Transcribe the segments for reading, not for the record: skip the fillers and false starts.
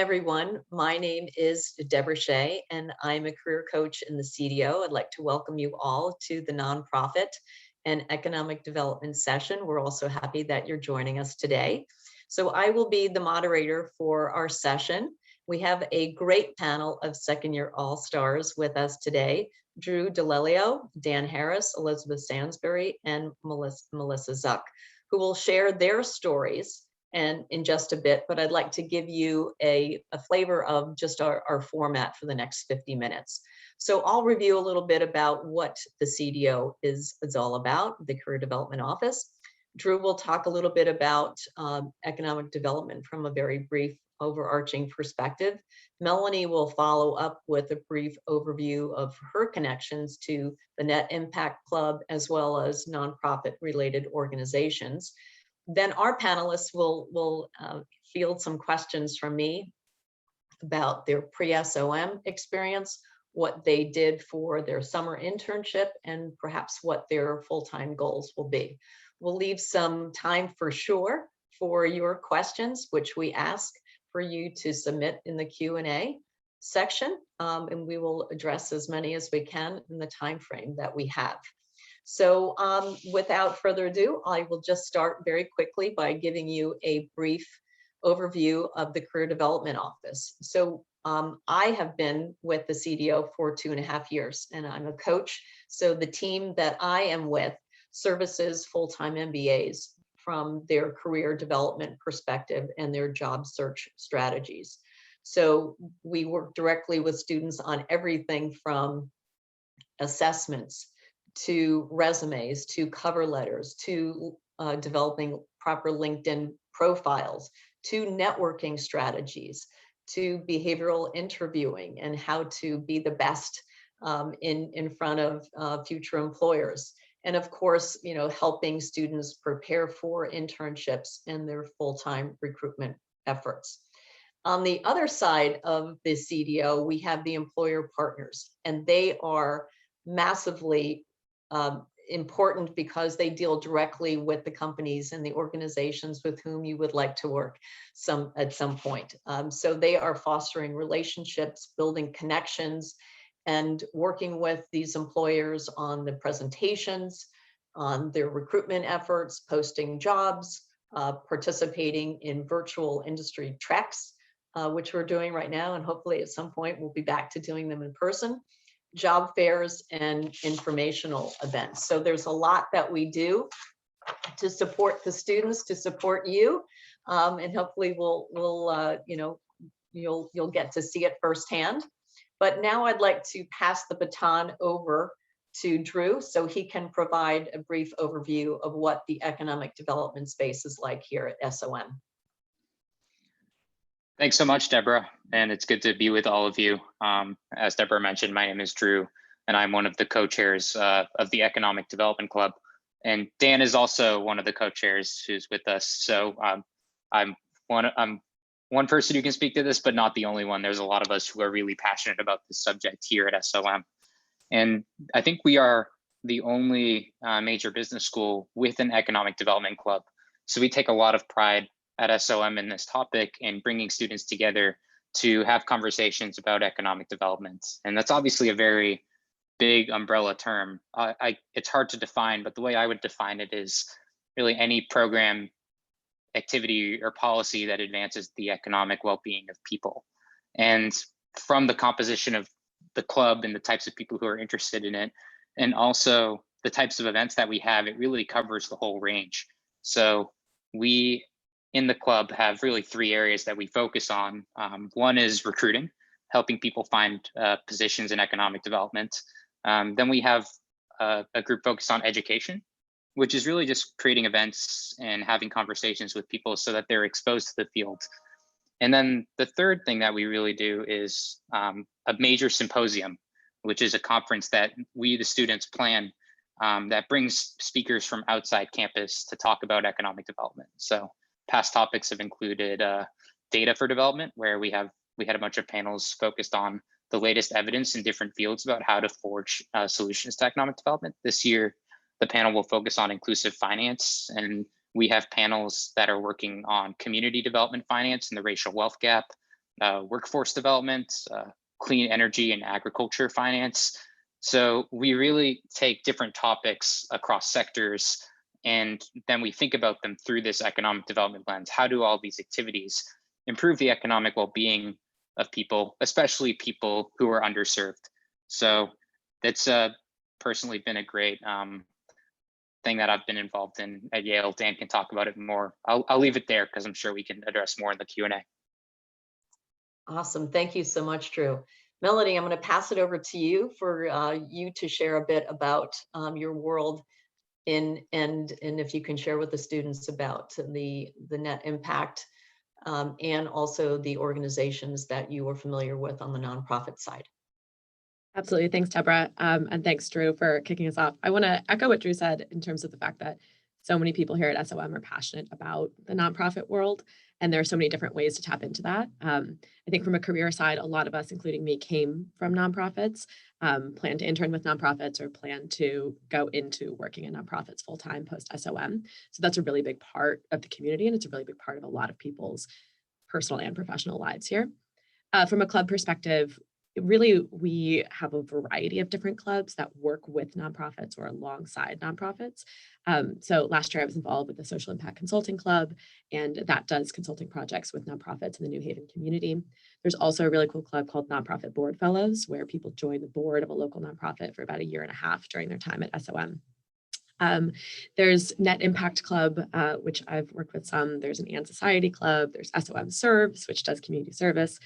Everyone, my name is Deborah Shea, and I'm a career coach in the CDO. I'd like to welcome you all to the nonprofit and economic development session. We're also happy that you're joining us today. So I will be the moderator for our session. We have a great panel of second-year all-stars with us today: Drew DeLelio, Dan Harris, Elizabeth Sansbury, and Melissa Zuck, who will share their stories and in just a bit, but I'd like to give you a flavor of just our format for the next 50 minutes. So I'll review a little bit about what the CDO is all about, the Career Development Office. Drew will talk a little bit about economic development from a very brief overarching perspective. Melanie will follow up with a brief overview of her connections to the Net Impact Club, as well as nonprofit related organizations. Then our panelists will field some questions from me about their pre-SOM experience, what they did for their summer internship, and perhaps what their full-time goals will be. We'll leave some time for sure for your questions, which we ask for you to submit in the Q&A section, and we will address as many as we can in the time frame that we have. So without further ado, I will just start very quickly by giving you a brief overview of the Career Development Office. So I have been with the CDO for 2.5 years, and I'm a coach. So the team that I am with services full-time MBAs from their career development perspective and their job search strategies. So we work directly with students on everything from assessments to resumes, to cover letters, to developing proper LinkedIn profiles, to networking strategies, to behavioral interviewing and how to be the best in front of future employers. And of course, helping students prepare for internships and their full-time recruitment efforts. On the other side of the CDO, we have the employer partners, and they are massively important because they deal directly with the companies and the organizations with whom you would like to work at some point. So they are fostering relationships, building connections, and working with these employers on the presentations, on their recruitment efforts, posting jobs, participating in virtual industry treks, which we're doing right now, and hopefully at some point we'll be back to doing them in person, job fairs, and informational events. So there's a lot that we do to support the students, to support you, and hopefully you'll get to see it firsthand. But now I'd like to pass the baton over to Drew so he can provide a brief overview of what the economic development space is like here at SOM. Thanks so much, Deborah, and it's good to be with all of you. As Deborah mentioned, my name is Drew, and I'm one of the co-chairs of the Economic Development Club. And Dan is also one of the co-chairs who's with us. So I'm one person who can speak to this, but not the only one. There's a lot of us who are really passionate about this subject here at SOM. And I think we are the only major business school with an Economic Development Club. So we take a lot of pride at SOM in this topic and bringing students together to have conversations about economic development. And that's obviously a very big umbrella term. It's hard to define, but the way I would define it is really any program, activity, or policy that advances the economic well-being of people. And from the composition of the club and the types of people who are interested in it, and also the types of events that we have, it really covers the whole range. So we in the club have really 3 areas that we focus on. One is recruiting, helping people find positions in economic development. Then we have a group focused on education, which is really just creating events and having conversations with people so that they're exposed to the field. And then the third thing that we really do is a major symposium, which is a conference that we, the students, plan that brings speakers from outside campus to talk about economic development. So past topics have included data for development, where we had a bunch of panels focused on the latest evidence in different fields about how to forge solutions to economic development. This year, the panel will focus on inclusive finance, and we have panels that are working on community development finance and the racial wealth gap. workforce development, clean energy and agriculture finance. So we really take different topics across sectors, and then we think about them through this economic development lens. How do all these activities improve the economic well-being of people, especially people who are underserved? So that's personally been a great thing that I've been involved in at Yale. Dan can talk about it more. I'll leave it there because I'm sure we can address more in the Q&A. Awesome. Thank you so much, Drew. Melanie, I'm going to pass it over to you for you to share a bit about your world and if you can share with the students about the net impact and also the organizations that you are familiar with on the nonprofit side. Absolutely. Thanks, Deborah. And thanks, Drew, for kicking us off. I want to echo what Drew said in terms of the fact that so many people here at SOM are passionate about the nonprofit world, and there are so many different ways to tap into that. I think from a career side, a lot of us, including me, came from nonprofits, plan to intern with nonprofits or plan to go into working in nonprofits full-time post-SOM. So that's a really big part of the community, and it's a really big part of a lot of people's personal and professional lives here. From a club perspective, really, we have a variety of different clubs that work with nonprofits or alongside nonprofits. So last year I was involved with the Social Impact Consulting Club, and that does consulting projects with nonprofits in the New Haven community. There's also a really cool club called Nonprofit Board Fellows, where people join the board of a local nonprofit for about 1.5 years during their time at SOM. There's Net Impact Club, which I've worked with some. There's an Ann Society Club. There's SOM Serves, which does community service.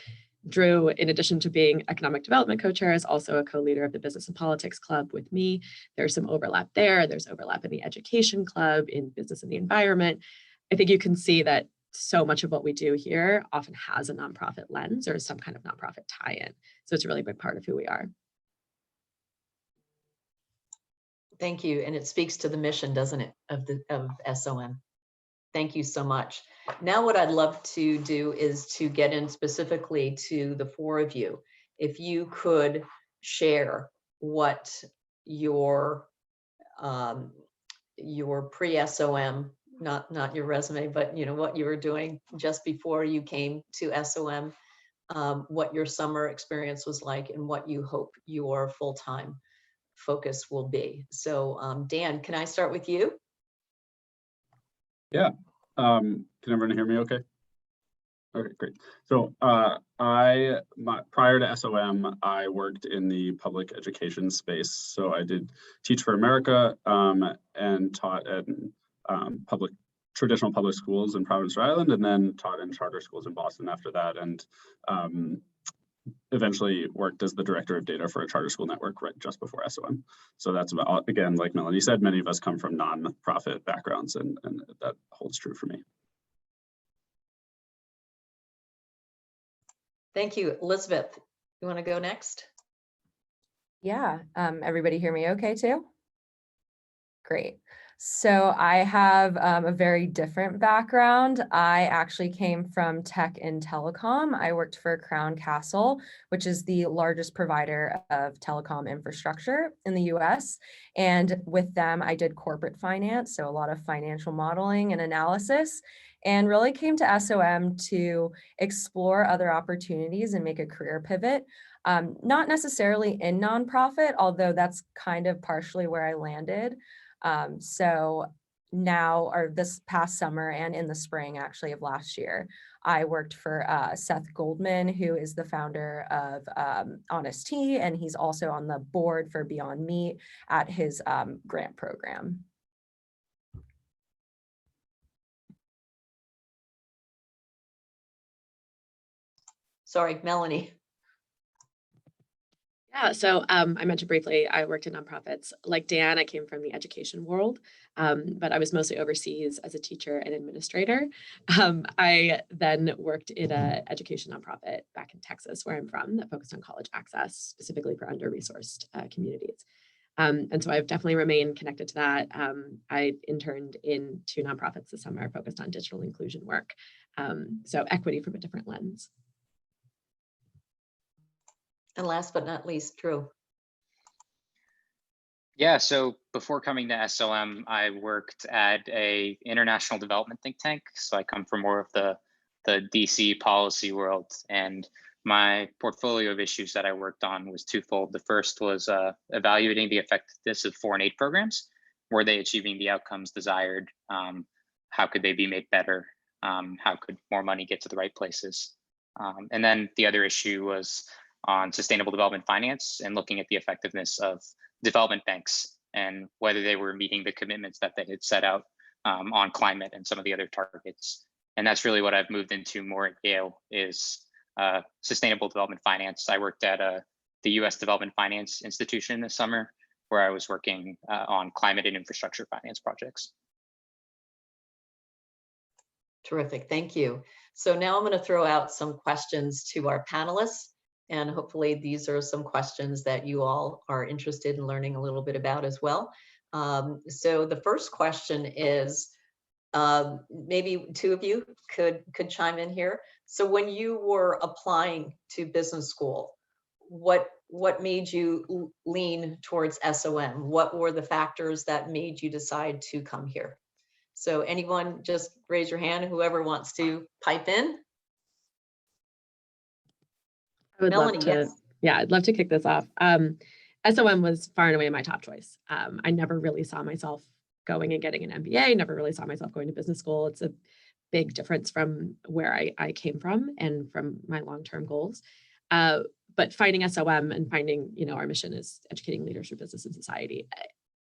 Drew, in addition to being economic development co-chair, is also a co-leader of the Business and Politics Club with me. There's some overlap there. There's overlap in the Education Club, in Business and the Environment. I think you can see that so much of what we do here often has a nonprofit lens or some kind of nonprofit tie-in. So it's a really big part of who we are. Thank you. And it speaks to the mission, doesn't it, of SOM. Thank you so much. Now what I'd love to do is to get in specifically to the four of you. If you could share what your pre-SOM, not your resume, but what you were doing just before you came to SOM, what your summer experience was like, and what you hope your full-time focus will be. So Dan, can I start with you? Yeah. Can everyone hear me okay? Okay, great. So prior to SOM, I worked in the public education space. So I did Teach for America and taught at traditional public schools in Providence, Rhode Island, and then taught in charter schools in Boston after that, and eventually worked as the director of data for a charter school network right just before SOM. So that's about, again, like Melanie said, many of us come from nonprofit backgrounds, and that holds true for me. Thank you. Elizabeth, you want to go next? Yeah, everybody hear me okay too? Great. So I have a very different background. I actually came from tech and telecom. I worked for Crown Castle, which is the largest provider of telecom infrastructure in the US. And with them, I did corporate finance, so a lot of financial modeling and analysis, and really came to SOM to explore other opportunities and make a career pivot. Not necessarily in nonprofit, although that's kind of partially where I landed. So now, or this past summer and in the spring actually of last year, I worked for Seth Goldman, who is the founder of Honest Tea, and he's also on the board for Beyond Meat at his grant program. Sorry, Melanie. Yeah, so I mentioned briefly, I worked in nonprofits. Like Dan, I came from the education world, but I was mostly overseas as a teacher and administrator. I then worked in an education nonprofit back in Texas, where I'm from, that focused on college access, specifically for under-resourced communities. And so I've definitely remained connected to that. I interned in 2 nonprofits this summer focused on digital inclusion work. So equity from a different lens. And last but not least, Drew. Yeah, so before coming to SOM, I worked at a international development think tank. So I come from more of the the DC policy world. And my portfolio of issues that I worked on was twofold. The first was evaluating the effectiveness of foreign aid programs. Were they achieving the outcomes desired? How could they be made better? How could more money get to the right places? And then the other issue was on sustainable development finance and looking at the effectiveness of development banks and whether they were meeting the commitments that they had set out on climate and some of the other targets. And that's really what I've moved into more at Yale is sustainable development finance. I worked at the US Development Finance Institution this summer, where I was working on climate and infrastructure finance projects. Terrific, thank you. So now I'm going to throw out some questions to our panelists, and hopefully these are some questions that you all are interested in learning a little bit about as well. So the first question is, maybe two of you could chime in here. So when you were applying to business school, what made you lean towards SOM? What were the factors that made you decide to come here? So anyone, just raise your hand, whoever wants to pipe in. I would Melanie, love to, yes. yeah, I'd love to kick this off. SOM was far and away my top choice. I never really saw myself going and getting an MBA, never really saw myself going to business school. It's a big difference from where I came from and from my long-term goals. But finding SOM and finding, our mission is educating leaders for business and society.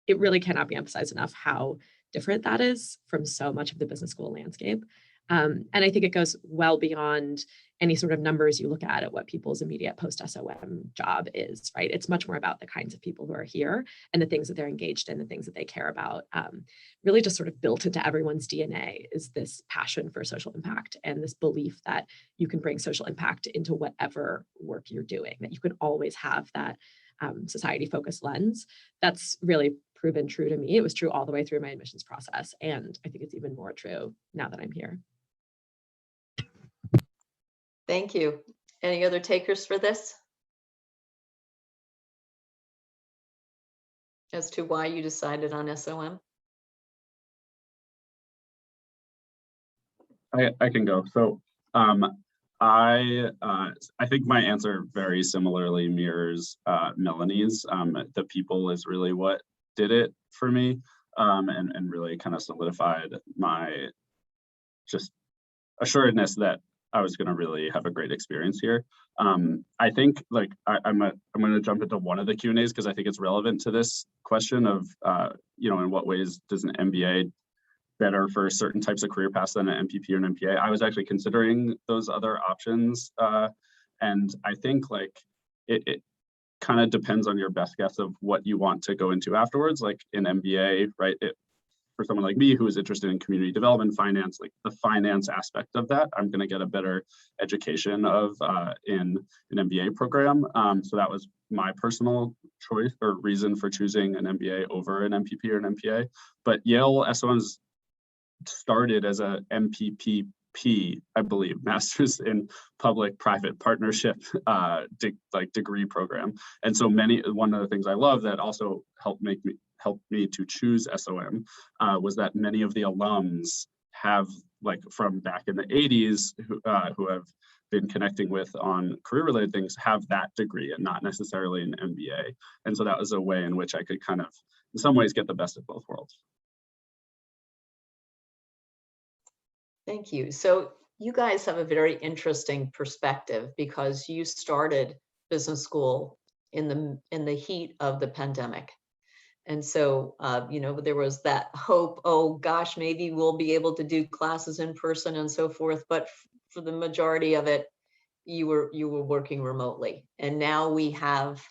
It really cannot be emphasized enough how different that is from so much of the business school landscape. And I think it goes well beyond any sort of numbers you look at what people's immediate post-SOM job is, right? It's much more about the kinds of people who are here and the things that they're engaged in, the things that they care about. Really just sort of built into everyone's DNA is this passion for social impact and this belief that you can bring social impact into whatever work you're doing, that you can always have that society-focused lens. That's really proven true to me. It was true all the way through my admissions process. And I think it's even more true now that I'm here. Thank you. Any other takers for this? As to why you decided on SOM? I can go. So I think my answer very similarly mirrors Melanie's. The people is really what did it for me, and really kind of solidified my just assuredness that I was going to really have a great experience here. I think like I'm going to jump into one of the Q&As because I think it's relevant to this question of in what ways does an MBA better for certain types of career paths than an MPP or an MPA. I was actually considering those other options, and I think like it kind of depends on your best guess of what you want to go into afterwards. Like in MBA, right? For someone like me who is interested in community development finance, like the finance aspect of that, I'm going to get a better education of in an MBA program. So that was my personal choice or reason for choosing an MBA over an MPP or an MPA. But Yale SOM's started as a MPPP, I believe, Masters in Public-Private Partnership degree program. And so one of the things I love that also helped me to choose SOM was that many of the alums have, like from back in the 80s, who have been connecting with on career-related things, have that degree and not necessarily an MBA. And so that was a way in which I could kind of, in some ways, get the best of both worlds. Thank you. So you guys have a very interesting perspective because you started business school in the heat of the pandemic. And so, there was that hope, oh gosh, maybe we'll be able to do classes in person and so forth. But for the majority of it, you were working remotely. And now we have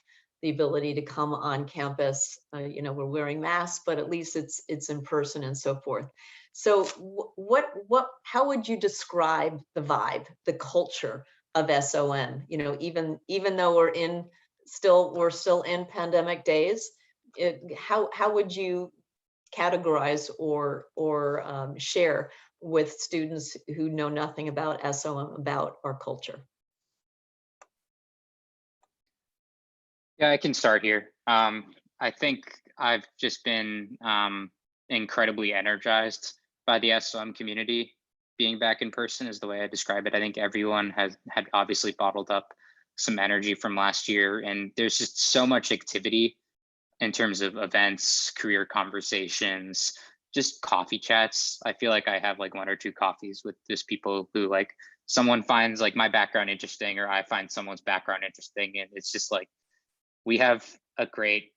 the ability to come on campus. We're wearing masks, but at least it's in person and so forth. So how would you describe the vibe, the culture of SOM? Even though we're still in pandemic days, how would you categorize or share with students who know nothing about SOM, about our culture? Yeah, I can start here. I think I've just been incredibly energized by the SOM community. being back in person is the way I describe it. I think everyone had obviously bottled up some energy from last year, and there's just so much activity in terms of events, career conversations, just coffee chats. I feel like I have like 1 or 2 coffees with just people who, like, someone finds like my background interesting, or I find someone's background interesting. And it's just like, we have a great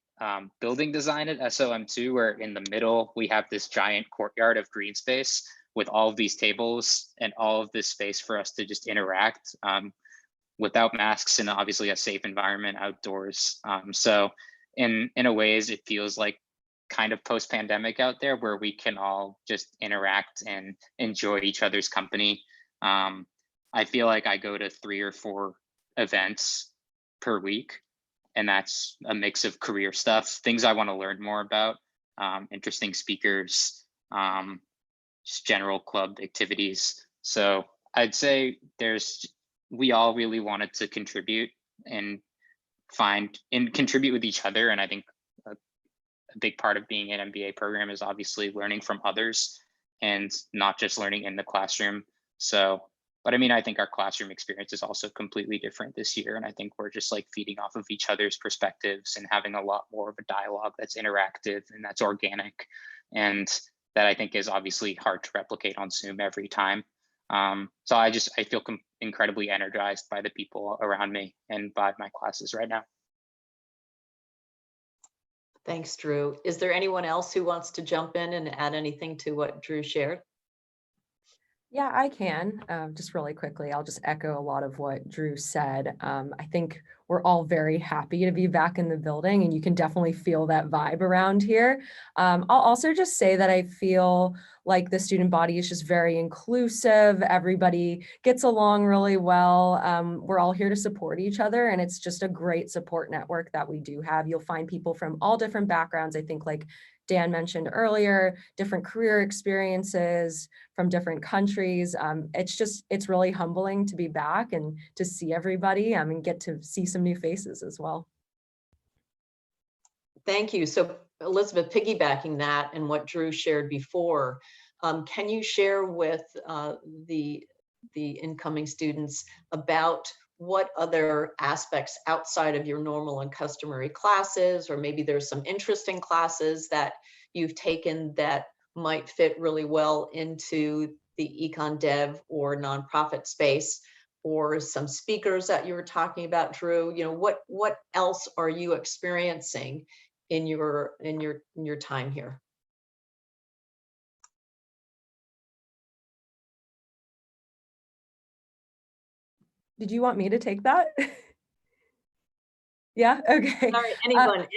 building design at SOM too, where in the middle, we have this giant courtyard of green space with all of these tables and all of this space for us to just interact without masks, and obviously a safe environment outdoors. So in a ways, it feels like kind of post-pandemic out there, where we can all just interact and enjoy each other's company. I feel like I go to 3 or 4 events per week, and that's a mix of career stuff, things I want to learn more about, interesting speakers, just general club activities. So I'd say we all really wanted to contribute and contribute with each other. And I think a big part of being an MBA program is obviously learning from others and not just learning in the classroom. So, but I mean, I think our classroom experience is also completely different this year. And I think we're just like feeding off of each other's perspectives and having a lot more of a dialogue that's interactive and that's organic. And that I think is obviously hard to replicate on Zoom every time. So I feel incredibly energized by the people around me and by my classes right now. Thanks, Drew. Is there anyone else who wants to jump in and add anything to what Drew shared? Yeah, I can. Just really quickly, I'll just echo a lot of what Drew said. I think we're all very happy to be back in the building, and you can definitely feel that vibe around here. I'll also just say that I feel like the student body is just very inclusive. Everybody gets along really well. We're all here to support each other, and it's just a great support network that we do have. You'll find people from all different backgrounds. I think, like Dan mentioned earlier, different career experiences from different countries. It's really humbling to be back and to see everybody and get to see some new faces as well. Thank you. So Elizabeth, piggybacking that and what Drew shared before, can you share with the incoming students about what other aspects outside of your normal and customary classes, or maybe there's some interesting classes that you've taken that might fit really well into the econ dev or nonprofit space, or some speakers that you were talking about, Drew? You know, what else are you experiencing in your time here? Did you want me to take that? Yeah, okay. Sorry,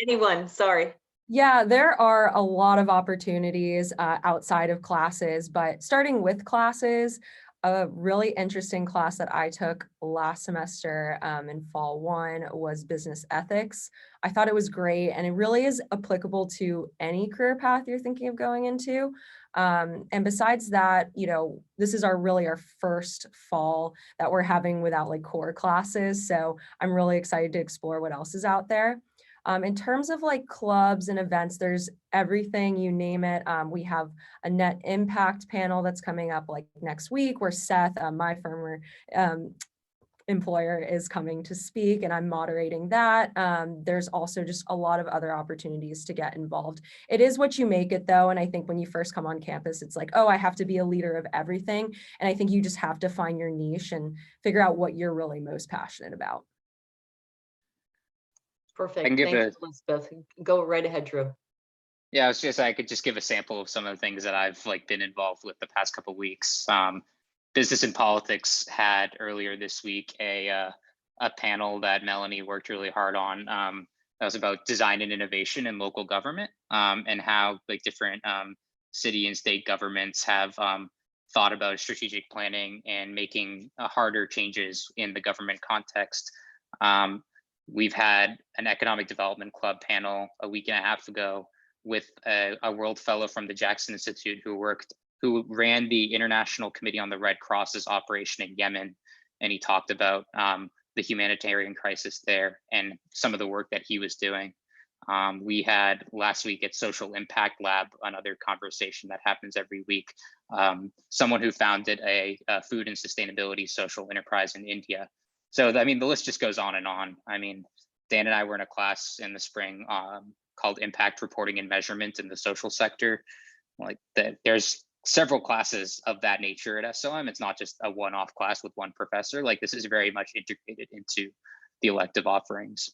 anyone, sorry. Yeah, there are a lot of opportunities outside of classes, but starting with classes, a really interesting class that I took last semester in fall 1 was business ethics. I thought it was great, and it really is applicable to any career path you're thinking of going into. And besides that, you know, this is really our first fall that we're having without like core classes. So I'm really excited to explore what else is out there. In terms of like clubs and events, there's everything, you name it. We have a net impact panel that's coming up like next week, where Seth, my former employer, is coming to speak, and I'm moderating that. There's also just a lot of other opportunities to get involved. It is what you make it though. And I think when you first come on campus, it's like, oh, I have to be a leader of everything. And I think you just have to find your niche and figure out what you're really most passionate about. Perfect. Thank you, Elizabeth. Go right ahead, Drew. Yeah, I could just give a sample of some of the things that I've like been involved with the past couple of weeks. Business and Politics had earlier this week a panel that Melanie worked really hard on. That was about design and innovation in local government, and how like different city and state governments have thought about strategic planning and making harder changes in the government context. We've had an economic development club panel a week and a half ago with a world fellow from the Jackson Institute who ran the International Committee on the Red Cross's operation in Yemen. And he talked about the humanitarian crisis there and some of the work that he was doing. We had last week at Social Impact Lab, another conversation that happens every week. Someone who founded a food and sustainability social enterprise in India. So, I mean, the list just goes on and on. I mean, Dan and I were in a class in the spring called Impact Reporting and Measurement in the Social Sector. Like there's several classes of that nature at SOM. It's not just a one-off class with one professor. Like this is very much integrated into the elective offerings.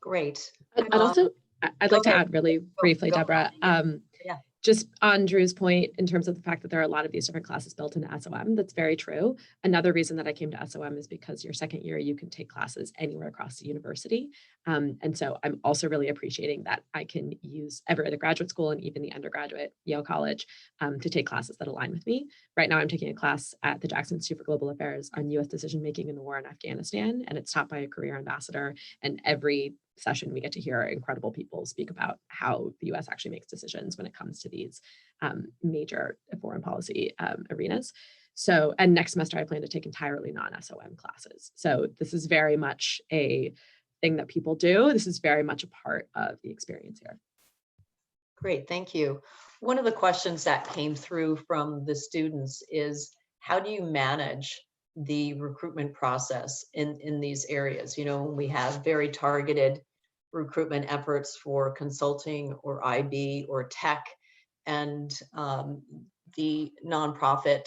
Great. I'd like to add really briefly, Deborah. Yeah. Just on Drew's point, in terms of the fact that there are a lot of these different classes built into SOM, that's very true. Another reason that I came to SOM is because your second year, you can take classes anywhere across the university. And so I'm also really appreciating that I can use every other graduate school and even the undergraduate, Yale College, to take classes that align with me. Right now, I'm taking a class at the Jackson Institute for Global Affairs on US decision-making in the war in Afghanistan, and it's taught by a career ambassador. And every session, we get to hear incredible people speak about how the US actually makes decisions when it comes to these major foreign policy arenas. So, and next semester I plan to take entirely non-SOM classes. So this is very much a thing that people do. This is very much a part of the experience here. Great, thank you. One of the questions that came through from the students is, how do you manage the recruitment process in these areas? You know, we have very targeted recruitment efforts for consulting or IB or tech, and the nonprofit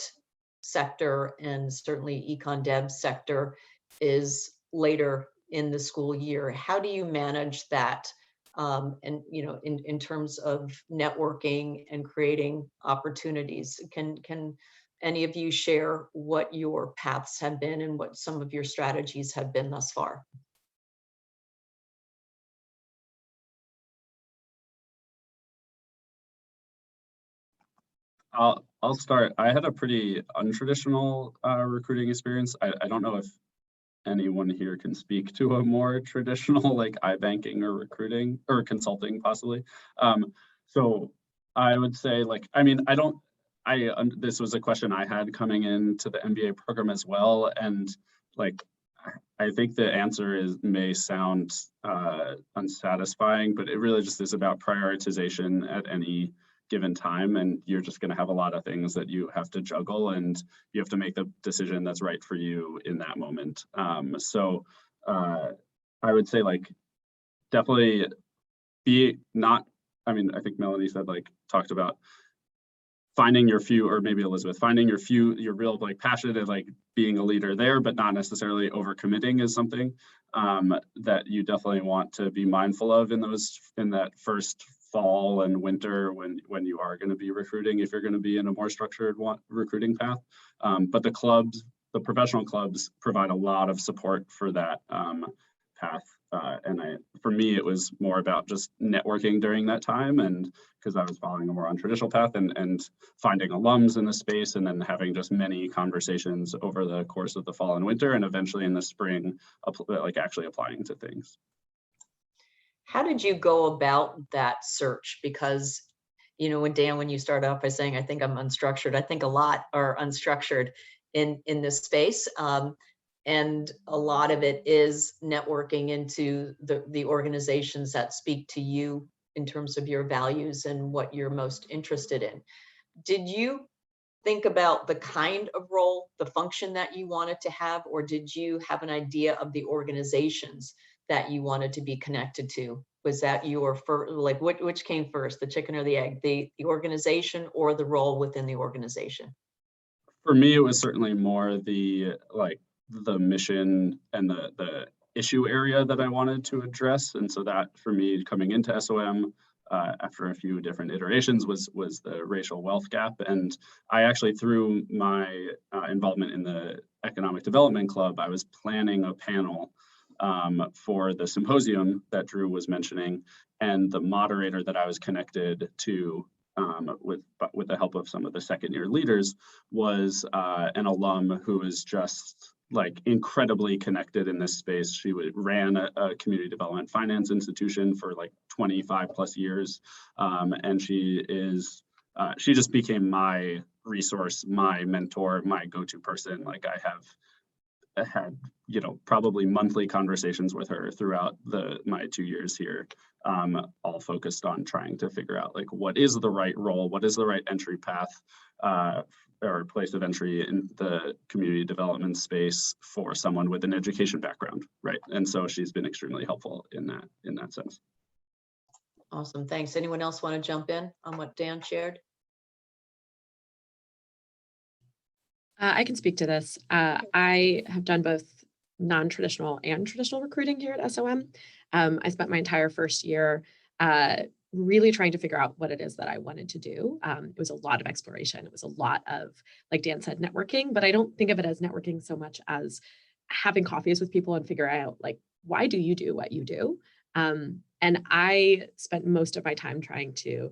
sector and certainly econ dev sector is later in the school year. How do you manage that? And you know, in terms of networking and creating opportunities, can any of you share what your paths have been and what some of your strategies have been thus far? I'll start. I had a pretty untraditional recruiting experience. I don't know if anyone here can speak to a more traditional like iBanking or recruiting or consulting possibly. So I would say like, I mean, this was a question I had coming into the MBA program as well. And like, I think the answer may sound unsatisfying, but it really just is about prioritization at any given time, and you're just going to have a lot of things that you have to juggle, and you have to make the decision that's right for you in that moment. So I would say like definitely I mean, I think Melanie said like talked about finding your few, or maybe Elizabeth, finding your real like passion and like being a leader there, but not necessarily overcommitting is something that you definitely want to be mindful of in that first fall and winter when you are going to be recruiting, if you're going to be in a more structured recruiting path. But the professional clubs provide a lot of support for that path. For me, it was more about just networking during that time, and because I was following a more untraditional path and finding alums in the space, and then having just many conversations over the course of the fall and winter, and eventually in the spring, like actually applying to things. How did you go about that search? Because, you know, when you start off by saying, I think I'm unstructured, I think a lot are unstructured in this space. And a lot of it is networking into the organizations that speak to you in terms of your values and what you're most interested in. Did you think about the kind of role, the function that you wanted to have, or did you have an idea of the organizations that you wanted to be connected to? Was that your first, like which came first, the chicken or the egg, the organization or the role within the organization? For me, it was certainly more the mission and the issue area that I wanted to address. And so that for me, coming into SOM after a few different iterations was the racial wealth gap. And I actually, through my involvement in the Economic Development Club, I was planning a panel for the symposium that Drew was mentioning, and the moderator that I was connected to with the help of some of the second year leaders was an alum who was just like incredibly connected in this space. She ran a community development finance institution for like 25 plus years. And she just became my resource, my mentor, my go-to person. Like I have had, probably monthly conversations with her throughout my 2 years here, all focused on trying to figure out like what is the right role, what is the right entry path or place of entry in the community development space for someone with an education background, right? And so she's been extremely helpful in that sense. Awesome, thanks. Anyone else want to jump in on what Dan shared? I can speak to this. I have done both non-traditional and traditional recruiting here at SOM. I spent my entire first year really trying to figure out what it is that I wanted to do. It was a lot of exploration. It was a lot of, like Dan said, networking, but I don't think of it as networking so much as having coffees with people and figuring out like, why do you do what you do? And I spent most of my time trying to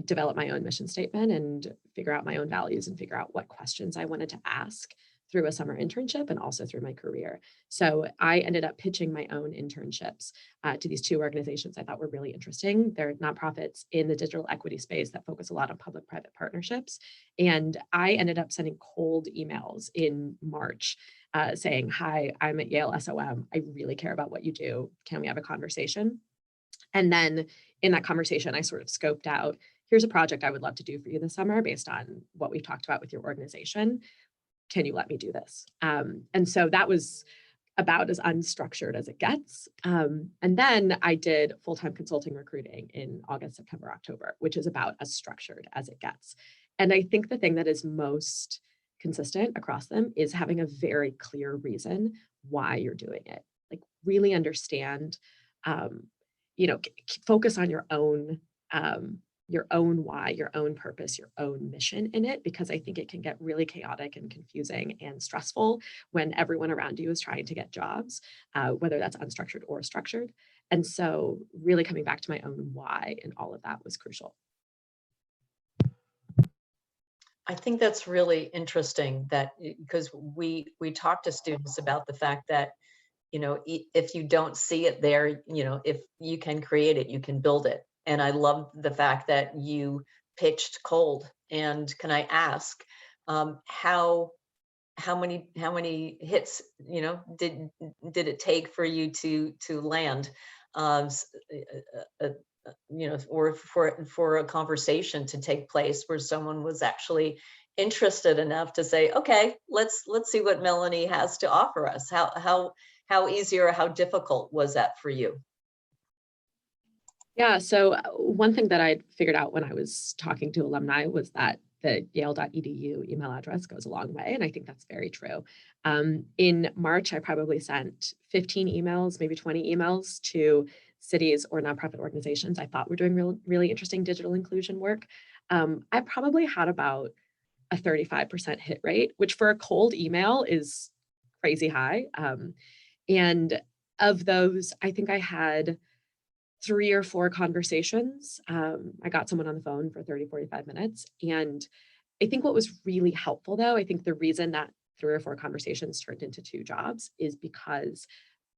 develop my own mission statement and figure out my own values and figure out what questions I wanted to ask through a summer internship and also through my career. So I ended up pitching my own internships to these two organizations I thought were really interesting. They're nonprofits in the digital equity space that focus a lot on public-private partnerships. And I ended up sending cold emails in March saying, hi, I'm at Yale SOM. I really care about what you do. Can we have a conversation? And then in that conversation, I sort of scoped out, here's a project I would love to do for you this summer based on what we've talked about with your organization. Can you let me do this? And so that was about as unstructured as it gets. And then I did full-time consulting recruiting in August, September, October, which is about as structured as it gets. And I think the thing that is most consistent across them is having a very clear reason why you're doing it. Like really understand, focus on your own why, your own purpose, your own mission in it, because I think it can get really chaotic and confusing and stressful when everyone around you is trying to get jobs, whether that's unstructured or structured. And so really coming back to my own why and all of that was crucial. I think that's really interesting that because we talk to students about the fact that, if you don't see it there, if you can create it, you can build it. And I love the fact that you pitched cold. And can I ask how many hits did it take for you to land, or for a conversation to take place where someone was actually interested enough to say, okay, let's see what Melanie has to offer us. How easy or how difficult was that for you? Yeah, so one thing that I figured out when I was talking to alumni was that the yale.edu email address goes a long way, and I think that's very true. In March, I probably sent 15 emails, maybe 20 emails to cities or nonprofit organizations I thought were doing really interesting digital inclusion work. I probably had about a 35% hit rate, which for a cold email is crazy high. And of those, I think I had 3 or 4 conversations. I got someone on the phone for 30, 45 minutes. And I think what was really helpful though, I think the reason that 3 or 4 conversations turned into 2 jobs is because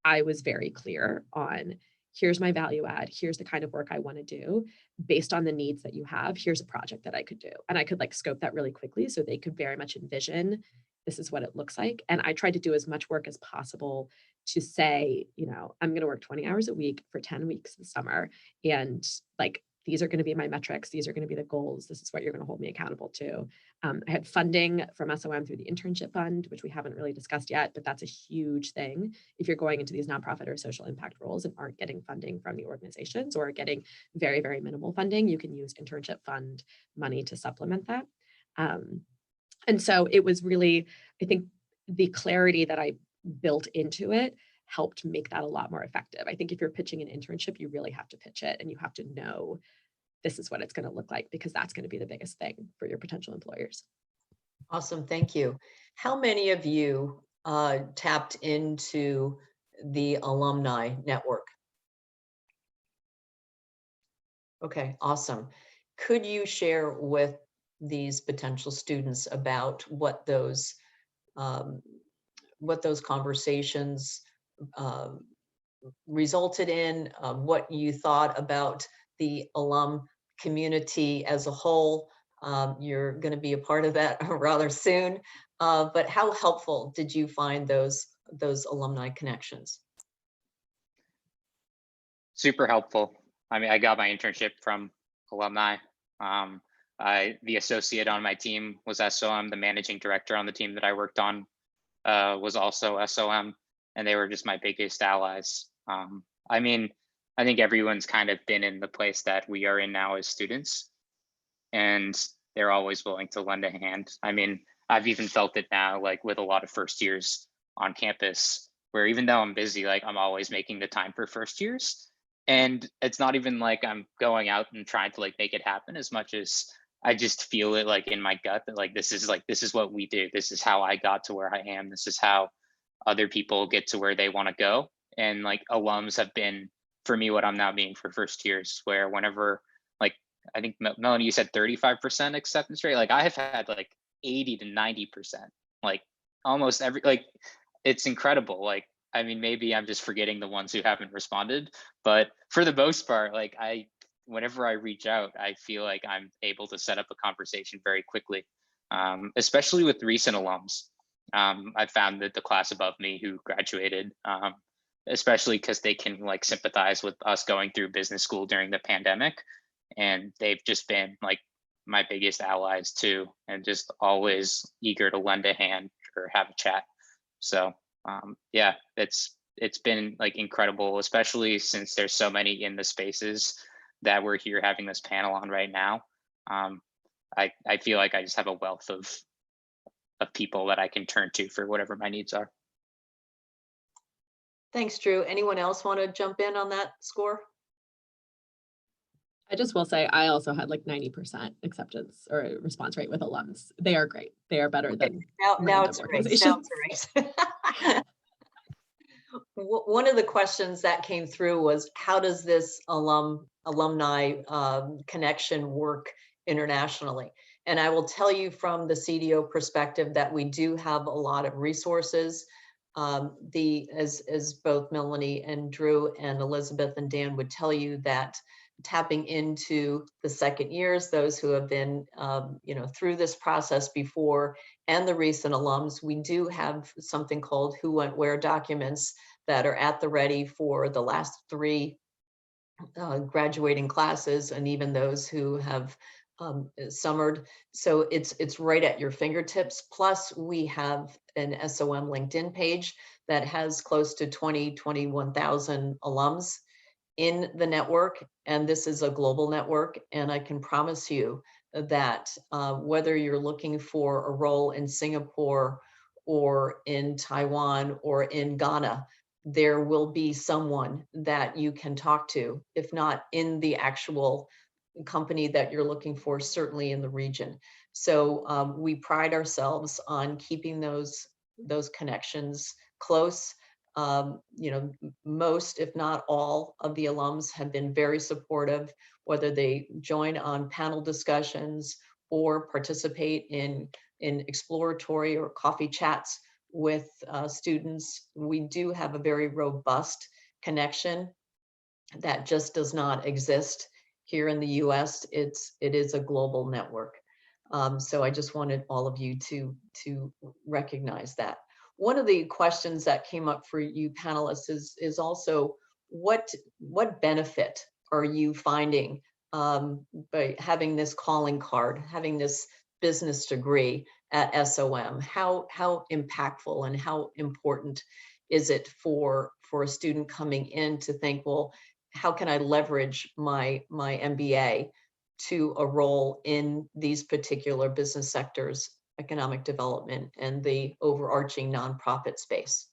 I was very clear on here's my value add, here's the kind of work I want to do based on the needs that you have, here's a project that I could do. And I could like scope that really quickly so they could very much envision this is what it looks like. And I tried to do as much work as possible to say, I'm going to work 20 hours a week for 10 weeks this summer. And like, these are going to be my metrics. These are going to be the goals. This is what you're going to hold me accountable to. I had funding from SOM through the internship fund, which we haven't really discussed yet, but that's a huge thing. If you're going into these nonprofit or social impact roles and aren't getting funding from the organizations or getting very, very minimal funding, you can use internship fund money to supplement that. And so it was really, I think the clarity that I built into it helped make that a lot more effective. I think if you're pitching an internship, you really have to pitch it and you have to know this is what it's going to look like because that's going to be the biggest thing for your potential employers. Awesome, thank you. How many of you tapped into the alumni network? Okay, awesome. Could you share with these potential students about what those conversations resulted in, what you thought about the alum community as a whole, You're going to be a part of that rather soon. But how helpful did you find those alumni connections? Super helpful. I mean, I got my internship from Alumni. The associate on my team was SOM. The managing director on the team that I worked on was also SOM, and they were just my biggest allies. I mean, I think everyone's kind of been in the place that we are in now as students, and they're always willing to lend a hand. I mean, I've even felt it now, like with a lot of first years on campus, where even though I'm busy, like I'm always making the time for first years. And it's not even like I'm going out and trying to like make it happen as much as I just feel it like in my gut that like this is what we do. This is how I got to where I am. This is how other people get to where they want to go. And like alums have been for me what I'm now being for first years, where whenever like I think Melanie, you said 35% acceptance rate. Like I have had like 80 to 90%, like almost every, like it's incredible. Like, I mean, maybe I'm just forgetting the ones who haven't responded, but for the most part, like whenever I reach out, I feel like I'm able to set up a conversation very quickly, especially with recent alums. I found that the class above me who graduated, especially because they can like sympathize with us going through business school during the pandemic, and they've just been like my biggest allies too, and just always eager to lend a hand or have a chat. So yeah, it's been like incredible, especially since there's so many in the spaces that we're here having this panel on right now. I feel like I just have a wealth of people that I can turn to for whatever my needs are. Thanks, Drew. Anyone else want to jump in on that score? I just will say I also had like 90% acceptance or response rate with alums. They are great. They are better than now it's organizations. One of the questions that came through was, how does this alumni connection work internationally? And I will tell you from the CDO perspective that we do have a lot of resources. As both Melanie and Drew and Elizabeth and Dan would tell you, that tapping into the second years, those who have been through this process before, and the recent alums, we do have something called Who Went Where documents that are at the ready for the last 3 graduating classes, and even those who have summered. So it's right at your fingertips. Plus we have an SOM LinkedIn page that has close to 21,000 alums in the network, and this is a global network. And I can promise you that whether you're looking for a role in Singapore or in Taiwan or in Ghana, there will be someone that you can talk to, if not in the actual company that you're looking for, certainly in the region. So we pride ourselves on keeping those connections close. Most, if not all, of the alums have been very supportive, whether they join on panel discussions or participate in exploratory or coffee chats with students. We do have a very robust connection that just does not exist here in the US. It is a global network. So I just wanted all of you to recognize that. One of the questions that came up for you panelists is also, what benefit are you finding by having this calling card, having this business degree at SOM? How impactful and how important is it for a student coming in to think, well, how can I leverage my MBA to a role in these particular business sectors, economic development, and the overarching nonprofit space?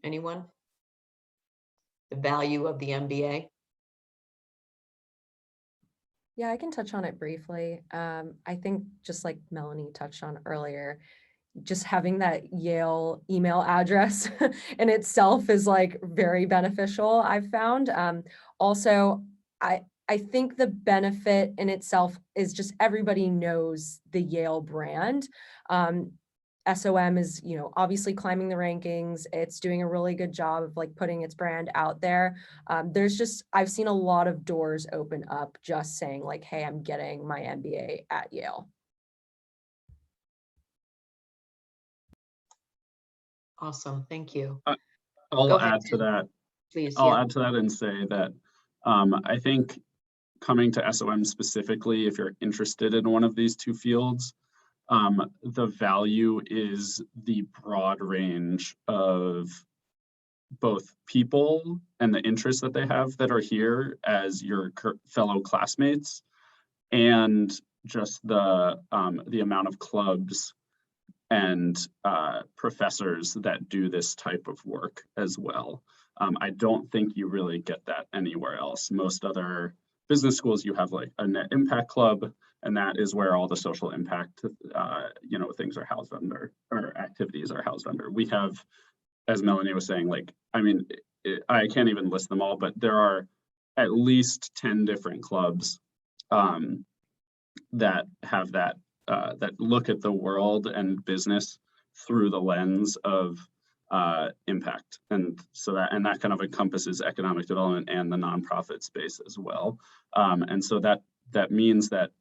Anyone? The value of the MBA? Yeah, I can touch on it briefly. I think just like Melanie touched on earlier, just having that Yale email address in itself is like very beneficial, I've found. Also, I think the benefit in itself is just everybody knows the Yale brand. SOM is, you know, obviously climbing the rankings. It's doing a really good job of like putting its brand out there. There's just, I've seen a lot of doors open up just saying like, hey, I'm getting my MBA at Yale. Awesome. Thank you. I'll Go ahead, add to that. please. I'll Yeah. add to that and say that I think coming to SOM specifically, if you're interested in one of these two fields, the value is the broad range of both people and the interests that they have that are here as your fellow classmates, and just the amount of clubs and professors that do this type of work as well. I don't think you really get that anywhere else. Most other business schools, you have like a net impact club, and that is where all the social impact, you know, things are housed under, or activities are housed under. We have, as Melanie was saying, like, I mean, I can't even list them all, but there are at least 10 different clubs that have that, that look at the world and business through the lens of impact. And so that kind of encompasses economic development and the nonprofit space as well. And so that means that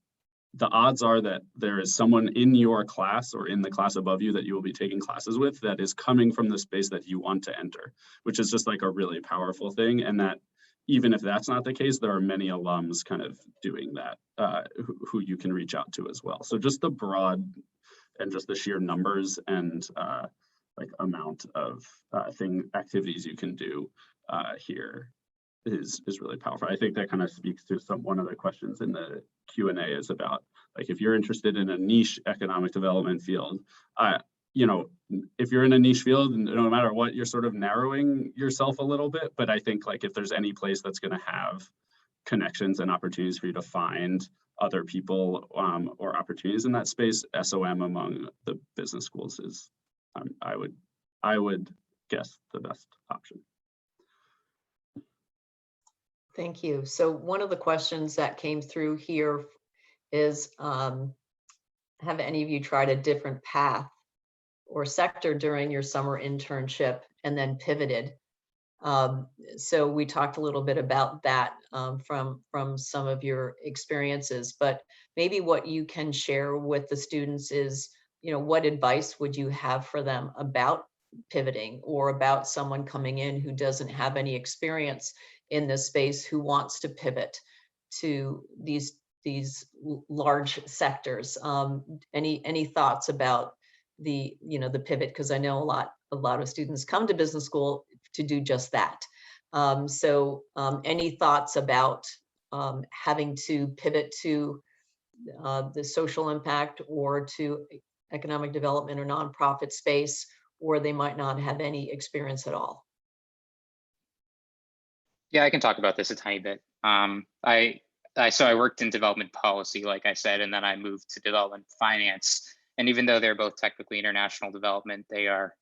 the odds are that there is someone in your class or in the class above you that you will be taking classes with that is coming from the space that you want to enter, which is just like a really powerful thing. And that even if that's not the case, there are many alums kind of doing that, who you can reach out to as well. So just the broad and just the sheer numbers and like amount of activities you can do here is really powerful. I think that kind of speaks to one of the questions in the Q&A is about, like, if you're interested in a niche economic development field, you know, if you're in a niche field, no matter what, you're sort of narrowing yourself a little bit. But I think like if there's any place that's going to have connections and opportunities for you to find other people or opportunities in that space, SOM among the business schools is, I would guess, the best option. Thank you. So one of the questions that came through here is, have any of you tried a different path or sector during your summer internship and then pivoted? So we talked a little bit about that from some of your experiences, but maybe what you can share with the students is, you know, what advice would you have for them about pivoting, or about someone coming in who doesn't have any experience in this space, who wants to pivot to these large sectors? Any thoughts about the, you know, the pivot? Because I know a lot of students come to business school to do just that. Any thoughts about having to pivot to the social impact or to economic development or nonprofit space, or they might not have any experience at all? Yeah, I can talk about this a tiny bit. So I worked in development policy, like I said, and then I moved to development finance. And even though they're both technically international development, they are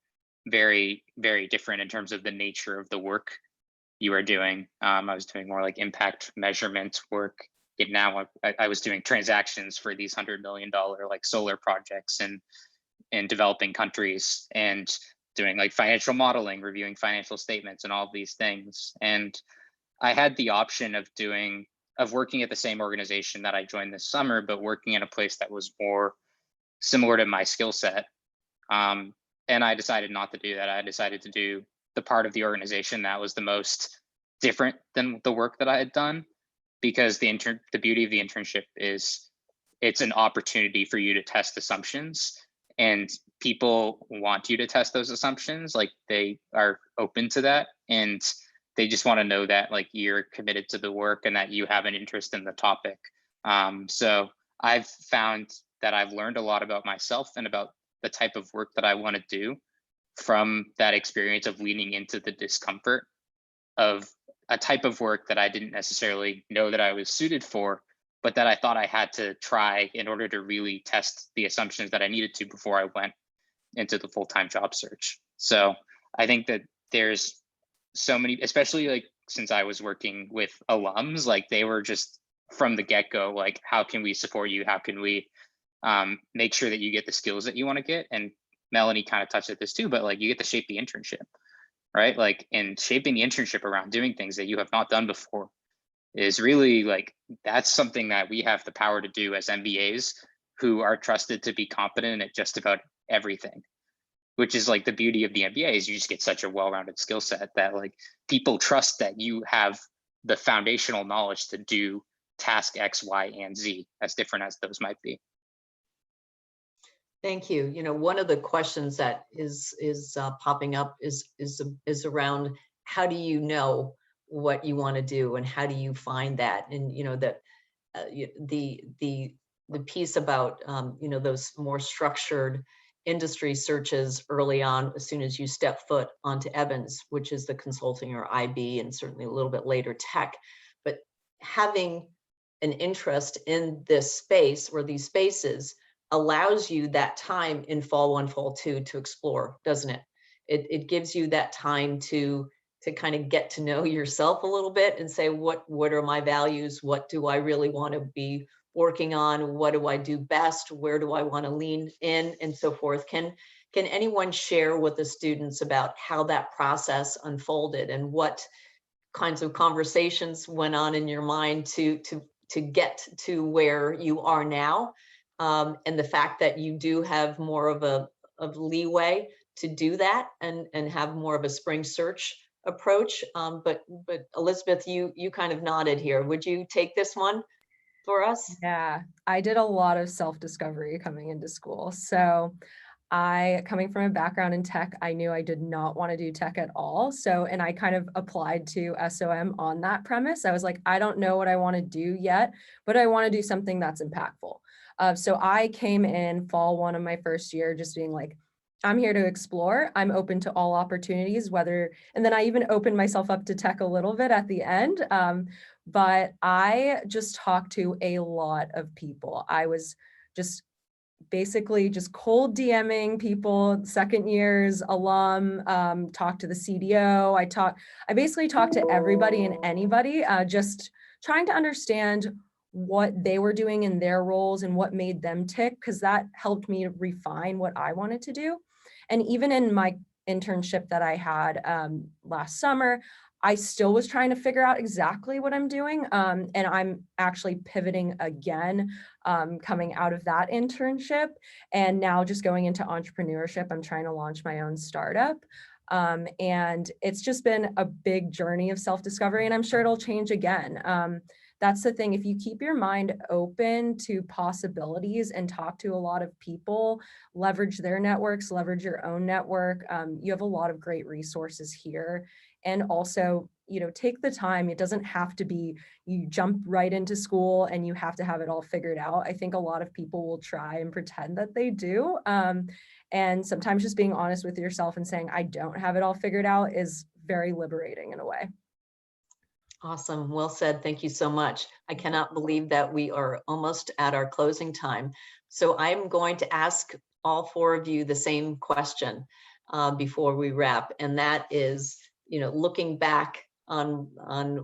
very, very different in terms of the nature of the work you are doing. I was doing more like impact measurement work. Now I was doing transactions for these $100 million like solar projects in developing countries, and doing like financial modeling, reviewing financial statements and all of these things. And I had the option of working at the same organization that I joined this summer, but working in a place that was more similar to my skill set. And I decided not to do that. I decided to do the part of the organization that was the most different than the work that I had done, because the beauty of the internship is it's an opportunity for you to test assumptions, and people want you to test those assumptions. Like, they are open to that, and they just want to know that like you're committed to the work and that you have an interest in the topic. So I've found that I've learned a lot about myself and about the type of work that I want to do from that experience of leaning into the discomfort of a type of work that I didn't necessarily know that I was suited for, but that I thought I had to try in order to really test the assumptions that I needed to before I went into the full-time job search. So I think that there's so many, especially like since I was working with alums, like they were just from the get-go, like, how can we support you? How can we make sure that you get the skills that you want to get? And Melanie kind of touched at this too, but like you get to shape the internship, right? Like, and shaping the internship around doing things that you have not done before is really like, that's something that we have the power to do as MBAs who are trusted to be competent at just about everything, which is like the beauty of the MBA is you just get such a well-rounded skill set that like people trust that you have the foundational knowledge to do task X, Y, and Z, as different as those might be. Thank you. You know, one of the questions that is popping up is around how do you know what you want to do and how do you find that? And you know that the piece about you know, those more structured industry searches early on, as soon as you step foot onto Evans, which is the consulting or IB, and certainly a little bit later tech, but having an interest in this space or these spaces allows you that time in fall 1, fall 2 to explore, doesn't it? It gives you that time to kind of get to know yourself a little bit and say, what are my values? What do I really want to be working on? What do I do best? Where do I want to lean in, and so forth? Can anyone share with the students about how that process unfolded and what kinds of conversations went on in your mind to get to where you are now? And the fact that you do have more of leeway to do that and have more of a spring search approach. But Elizabeth, you kind of nodded here. Would you take this one for us? Yeah, I did a lot of self-discovery coming into school. So coming from a background in tech, I knew I did not want to do tech at all. So, and I kind of applied to SOM on that premise. I was like, I don't know what I want to do yet, but I want to do something that's impactful. So I came in fall 1 of my first year, just being like, I'm here to explore. I'm open to all opportunities, and then I even opened myself up to tech a little bit at the end. But I just talked to a lot of people. I was just basically just cold DMing people, second years, alum, talked to the CDO. I basically talked to everybody and anybody, just trying to understand what they were doing in their roles and what made them tick, because that helped me refine what I wanted to do. And even in my internship that I had last summer, I still was trying to figure out exactly what I'm doing. And I'm actually pivoting again, coming out of that internship and now just going into entrepreneurship. I'm trying to launch my own startup. And it's just been a big journey of self-discovery, and I'm sure it'll change again. That's the thing. If you keep your mind open to possibilities and talk to a lot of people, leverage their networks, leverage your own network, you have a lot of great resources here. And also, you know, take the time. It doesn't have to be you jump right into school and you have to have it all figured out. I think a lot of people will try and pretend that they do. And sometimes just being honest with yourself and saying, I don't have it all figured out is very liberating in a way. Awesome. Well said. Thank you so much. I cannot believe that we are almost at our closing time. So I'm going to ask all 4 of you the same question before we wrap. And that is, you know, looking back on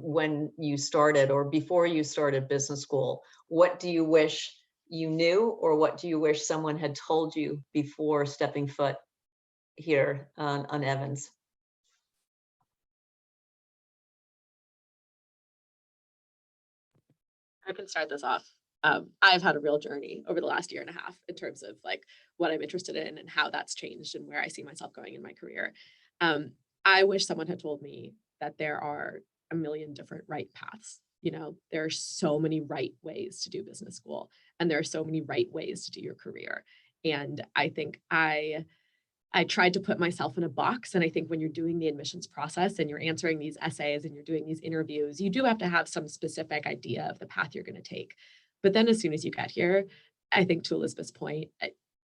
when you started or before you started business school, what do you wish you knew, or what do you wish someone had told you before stepping foot here on Evans? I can start this off. I've had a real journey over the last year and a half in terms of like what I'm interested in and how that's changed and where I see myself going in my career. I wish someone had told me that there are a million different right paths. You know, there are so many right ways to do business school, and there are so many right ways to do your career. And I think I tried to put myself in a box. And I think when you're doing the admissions process and you're answering these essays and you're doing these interviews, you do have to have some specific idea of the path you're going to take. But then as soon as you get here, I think to Elizabeth's point,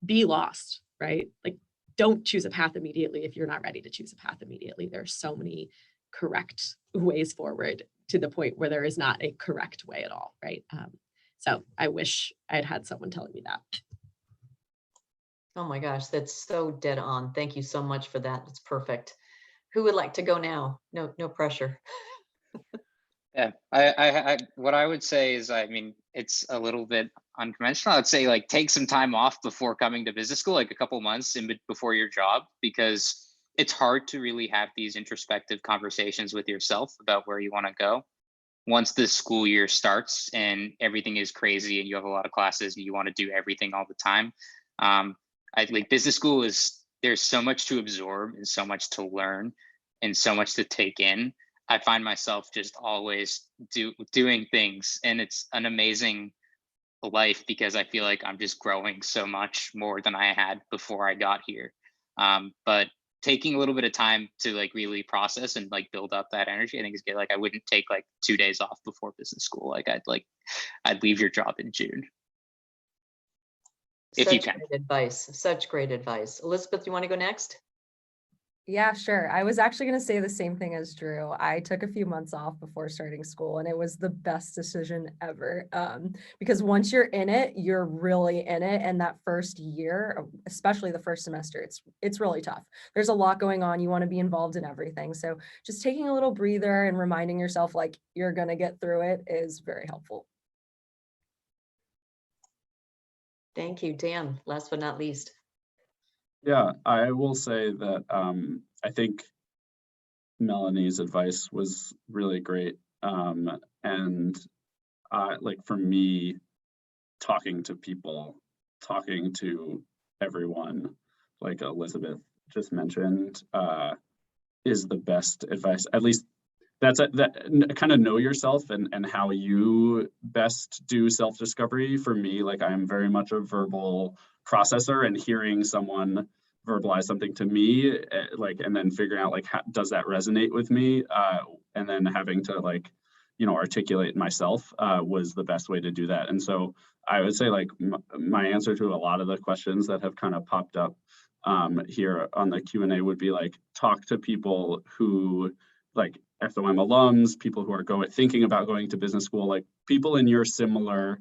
be lost, right? Like, don't choose a path immediately if you're not ready to choose a path immediately. There are so many correct ways forward to the point where there is not a correct way at all, right? So I wish I'd had someone telling me that. Oh my gosh, that's so dead on. Thank you so much for that. It's perfect. Who would like to go now? No pressure. Yeah, what I would say is, I mean, it's a little bit unconventional. I'd say like take some time off before coming to business school, like a couple months before your job, because it's hard to really have these introspective conversations with yourself about where you want to go. Once the school year starts and everything is crazy and you have a lot of classes and you want to do everything all the time, I like business school is, there's so much to absorb and so much to learn and so much to take in. I find myself just always doing things, and it's an amazing life because I feel like I'm just growing so much more than I had before I got here. But taking a little bit of time to like really process and like build up that energy, I think is good. Like I wouldn't take like 2 days off before business school. Like I'd leave your job in June if you Such can. great advice. Such great advice. Elizabeth, you want to go next? Yeah, sure. I was actually going to say the same thing as Drew. I took a few months off before starting school, and it was the best decision ever. Because once you're in it, you're really in it. And that first year, especially the first semester, it's really tough. There's a lot going on. You want to be involved in everything. So just taking a little breather and reminding yourself like you're going to get through it is very helpful. Thank you, Dan. Last but not least. Yeah, I will say that I think Melanie's advice was really great. And like for me, talking to people, talking to everyone, like Elizabeth just mentioned, is the best advice. At least that kind of know yourself and how you best do self-discovery. For me, like I'm very much a verbal processor, and hearing someone verbalize something to me, like, and then figuring out like, how does that resonate with me? And then having to like, articulate myself was the best way to do that. And so I would say like my answer to a lot of the questions that have kind of popped up here on the Q&A would be like, talk to people who like SOM alums, people who are thinking about going to business school, like people in your similar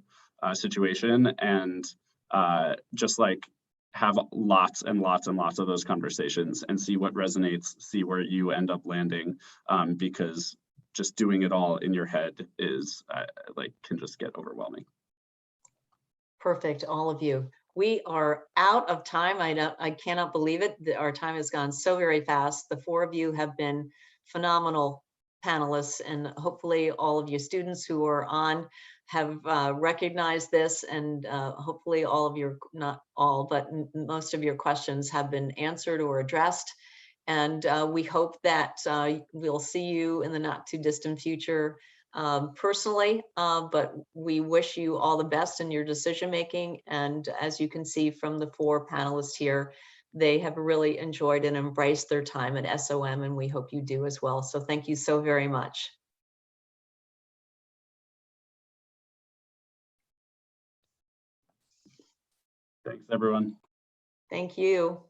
situation, and just like have lots and lots and lots of those conversations and see what resonates, see where you end up landing, because just doing it all in your head is like can just get overwhelming. Perfect, all of you. We are out of time. I cannot believe it. Our time has gone so very fast. The four of you have been phenomenal panelists, and hopefully all of you students who are on have recognized this, and hopefully all of your, not all, but most of your questions have been answered or addressed. And we hope that we'll see you in the not too distant future personally, but we wish you all the best in your decision making. And as you can see from the four panelists here, they have really enjoyed and embraced their time at SOM, and we hope you do as well. So thank you so very much. Thanks, everyone. Thank you.